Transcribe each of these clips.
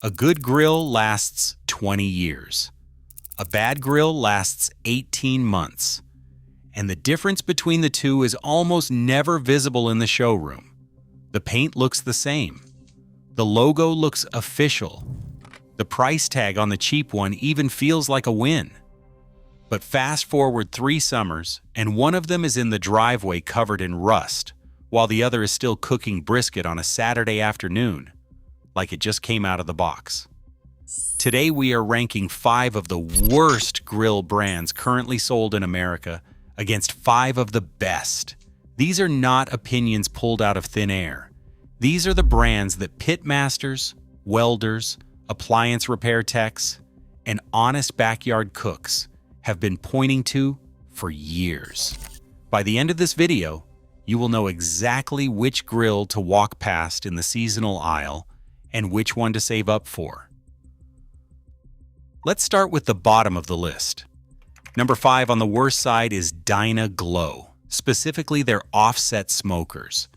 A good grill lasts 20 years. A bad grill lasts 18 months. And the difference between the two is almost never visible in the showroom. The paint looks the same. The logo looks official. The price tag on the cheap one even feels like a win. But fast forward 3 summers, and one of them is in the driveway covered in rust, while the other is still cooking brisket on a Saturday afternoon, like it just came out of the box. Today we are ranking 5 of the worst grill brands currently sold in America against 5 of the best. These are not opinions pulled out of thin air. These are the brands that pitmasters, welders, appliance repair techs, and honest backyard cooks have been pointing to for years. By the end of this video, you will know exactly which grill to walk past in the seasonal aisle and which one to save up for. Let's start with the bottom of the list. Number 5 on the worst side is Dyna-Glo, specifically their offset smokers.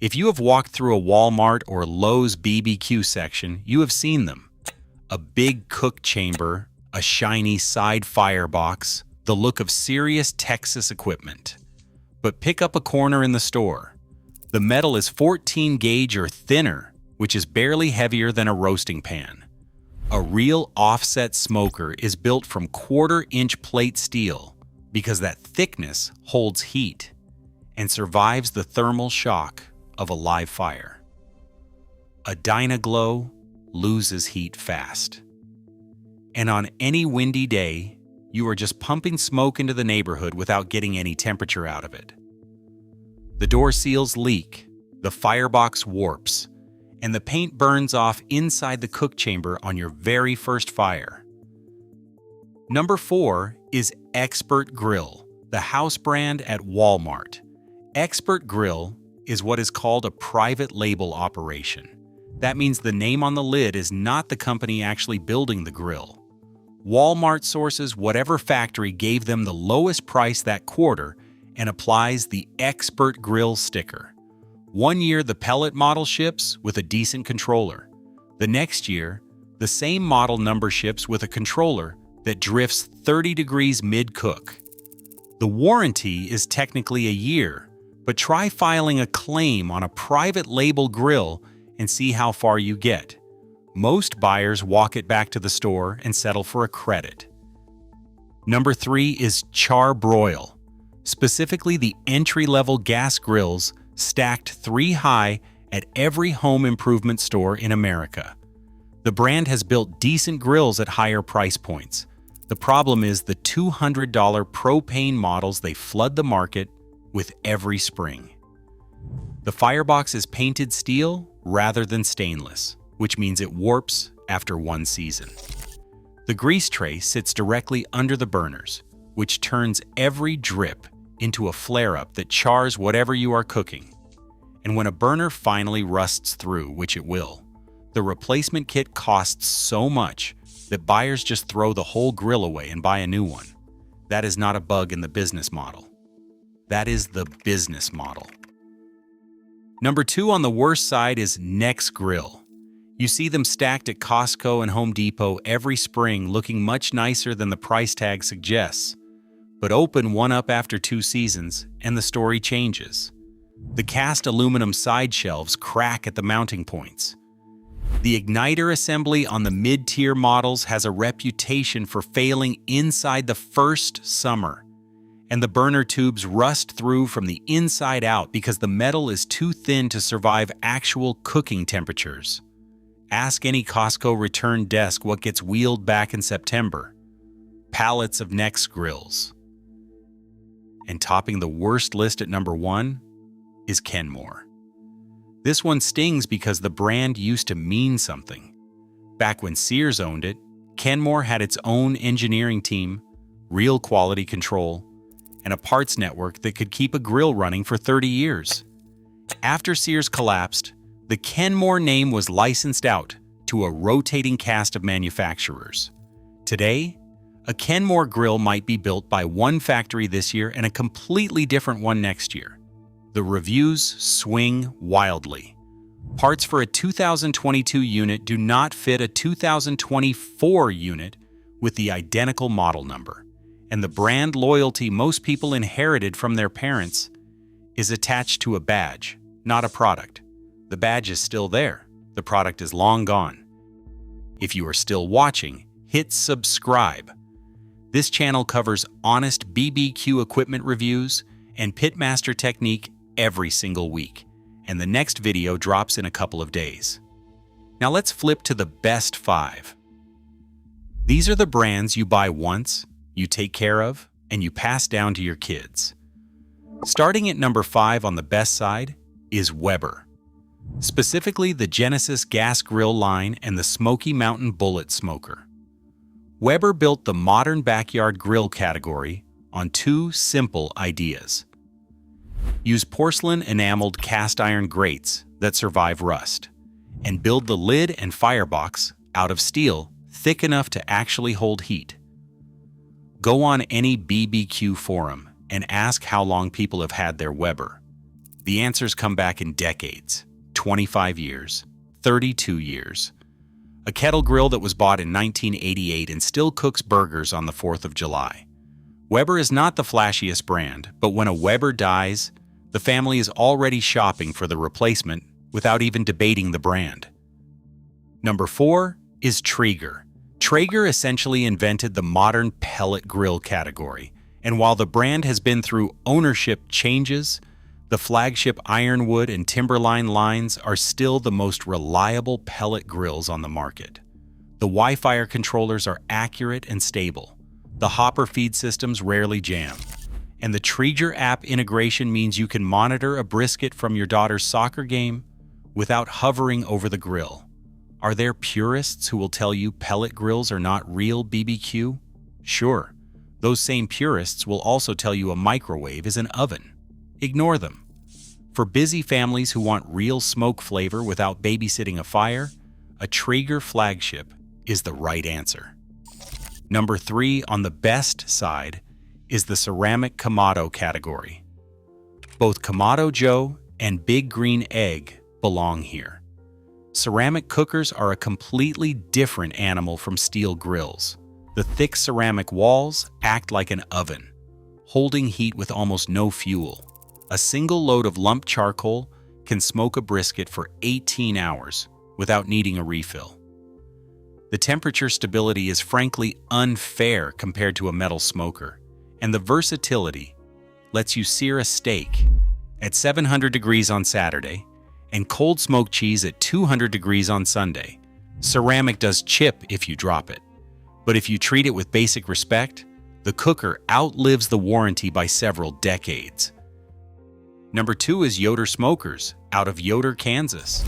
If you have walked through a Walmart or Lowe's BBQ section, you have seen them. A big cook chamber, a shiny side firebox, the look of serious Texas equipment. But pick up a corner in the store. The metal is 14 gauge or thinner, which is barely heavier than a roasting pan. A real offset smoker is built from 1/4-inch plate steel because that thickness holds heat and survives the thermal shock of a live fire. A Dyna-Glo loses heat fast. And on any windy day, you are just pumping smoke into the neighborhood without getting any temperature out of it. The door seals leak, the firebox warps, and the paint burns off inside the cook chamber on your very first fire. Number 4 is Expert Grill, the house brand at Walmart. Expert Grill is what is called a private label operation. That means the name on the lid is not the company actually building the grill. Walmart sources whatever factory gave them the lowest price that quarter and applies the Expert Grill sticker. One year, the pellet model ships with a decent controller. The next year, the same model number ships with a controller that drifts 30 degrees mid-cook. The warranty is technically a year, but try filing a claim on a private label grill and see how far you get. Most buyers walk it back to the store and settle for a credit. Number 3 is Char-Broil, specifically the entry-level gas grills stacked 3 high at every home improvement store in America. The brand has built decent grills at higher price points. The problem is the $200 propane models they flood the market with every spring. The firebox is painted steel rather than stainless, which means it warps after 1 season. The grease tray sits directly under the burners, which turns every drip into a flare-up that chars whatever you are cooking. And when a burner finally rusts through, which it will, the replacement kit costs so much that buyers just throw the whole grill away and buy a new one. That is not a bug in the business model. That is the business model. Number 2 on the worst side is Nexgrill. You see them stacked at Costco and Home Depot every spring looking much nicer than the price tag suggests. But open one up after 2 seasons and the story changes. The cast aluminum side shelves crack at the mounting points. The igniter assembly on the mid-tier models has a reputation for failing inside the first summer. And the burner tubes rust through from the inside out because the metal is too thin to survive actual cooking temperatures. Ask any Costco return desk what gets wheeled back in September. Pallets of Nexgrills. And topping the worst list at number 1 is Kenmore. This one stings because the brand used to mean something. Back when Sears owned it, Kenmore had its own engineering team, real quality control, and a parts network that could keep a grill running for 30 years. After Sears collapsed, the Kenmore name was licensed out to a rotating cast of manufacturers. Today, a Kenmore grill might be built by one factory this year and a completely different one next year. The reviews swing wildly. Parts for a 2022 unit do not fit a 2024 unit with the identical model number, and the brand loyalty most people inherited from their parents is attached to a badge, not a product. The badge is still there. The product is long gone. If you are still watching, hit subscribe. This channel covers honest BBQ equipment reviews and Pitmaster technique every single week, and the next video drops in a couple of days. Now let's flip to the best 5. These are the brands you buy once, you take care of, and you pass down to your kids. Starting at number 5 on the best side is Weber. Specifically the Genesis gas grill line and the Smoky Mountain Bullet Smoker. Weber built the modern backyard grill category on 2 simple ideas. Use porcelain enameled cast iron grates that survive rust, and build the lid and firebox out of steel thick enough to actually hold heat. Go on any BBQ forum and ask how long people have had their Weber. The answers come back in decades, 25 years, 32 years. A kettle grill that was bought in 1988 and still cooks burgers on the 4th of July. Weber is not the flashiest brand, but when a Weber dies, the family is already shopping for the replacement without even debating the brand. Number 4 is Traeger. Traeger essentially invented the modern pellet grill category, and while the brand has been through ownership changes, the flagship Ironwood and Timberline lines are still the most reliable pellet grills on the market. The Wi-Fi controllers are accurate and stable. The hopper feed systems rarely jam. And the Traeger app integration means you can monitor a brisket from your daughter's soccer game without hovering over the grill. Are there purists who will tell you pellet grills are not real BBQ? Sure. Those same purists will also tell you a microwave is an oven. Ignore them. For busy families who want real smoke flavor without babysitting a fire, a Traeger flagship is the right answer. Number 3 on the best side is the ceramic Kamado category. Both Kamado Joe and Big Green Egg belong here. Ceramic cookers are a completely different animal from steel grills. The thick ceramic walls act like an oven, holding heat with almost no fuel. A single load of lump charcoal can smoke a brisket for 18 hours without needing a refill. The temperature stability is frankly unfair compared to a metal smoker, and the versatility lets you sear a steak at 700 degrees on Saturday and cold smoked cheese at 200 degrees on Sunday. Ceramic does chip if you drop it, but if you treat it with basic respect, the cooker outlives the warranty by several decades. Number 2 is Yoder Smokers, out of Yoder, Kansas.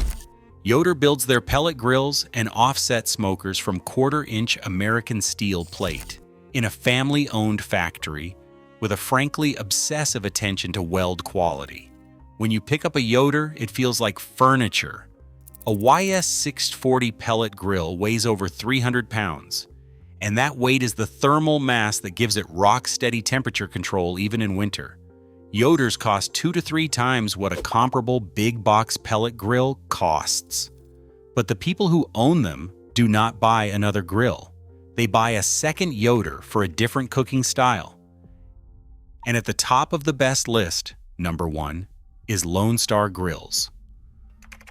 Yoder builds their pellet grills and offset smokers from 1/4-inch American steel plate in a family-owned factory with a frankly obsessive attention to weld quality. When you pick up a Yoder, it feels like furniture. A YS640 pellet grill weighs over 300 pounds, and that weight is the thermal mass that gives it rock-steady temperature control even in winter. Yoders cost 2 to 3 times what a comparable big box pellet grill costs. But the people who own them do not buy another grill. They buy a second Yoder for a different cooking style. And at the top of the best list, number 1, is Lone Star Grills.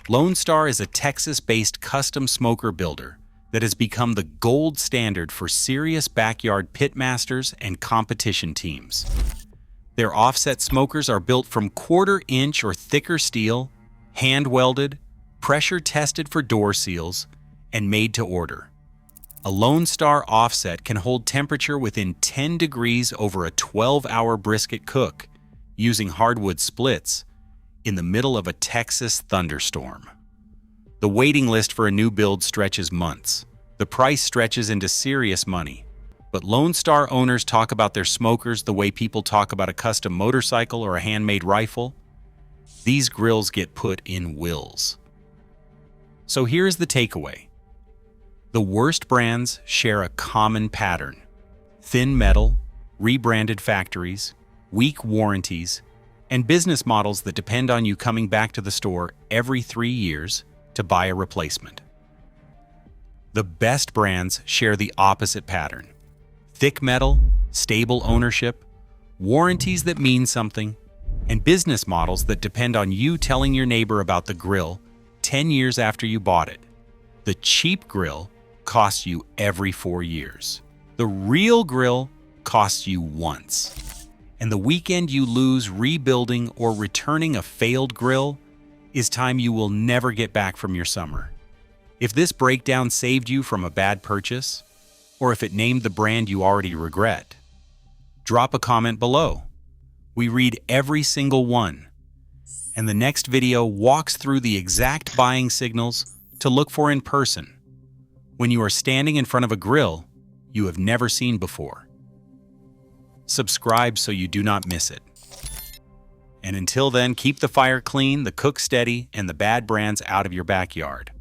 Lone Star is a Texas-based custom smoker builder that has become the gold standard for serious backyard pitmasters and competition teams. Their offset smokers are built from 1/4-inch or thicker steel, hand-welded, pressure-tested for door seals, and made to order. A Lone Star offset can hold temperature within 10 degrees over a 12-hour brisket cook using hardwood splits in the middle of a Texas thunderstorm. The waiting list for a new build stretches months. The price stretches into serious money. But Lone Star owners talk about their smokers the way people talk about a custom motorcycle or a handmade rifle. These grills get put in wills. So here's the takeaway. The worst brands share a common pattern: thin metal, rebranded factories, weak warranties, and business models that depend on you coming back to the store every 3 years to buy a replacement. The best brands share the opposite pattern. Thick metal, stable ownership, warranties that mean something, and business models that depend on you telling your neighbor about the grill 10 years after you bought it. The cheap grill costs you every 4 years. The real grill costs you once. And the weekend you lose rebuilding or returning a failed grill is time you will never get back from your summer. If this breakdown saved you from a bad purchase, or if it named the brand you already regret, drop a comment below. We read every single one, and the next video walks through the exact buying signals to look for in person when you are standing in front of a grill you have never seen before. Subscribe so you do not miss it. And until then, keep the fire clean, the cook steady, and the bad brands out of your backyard.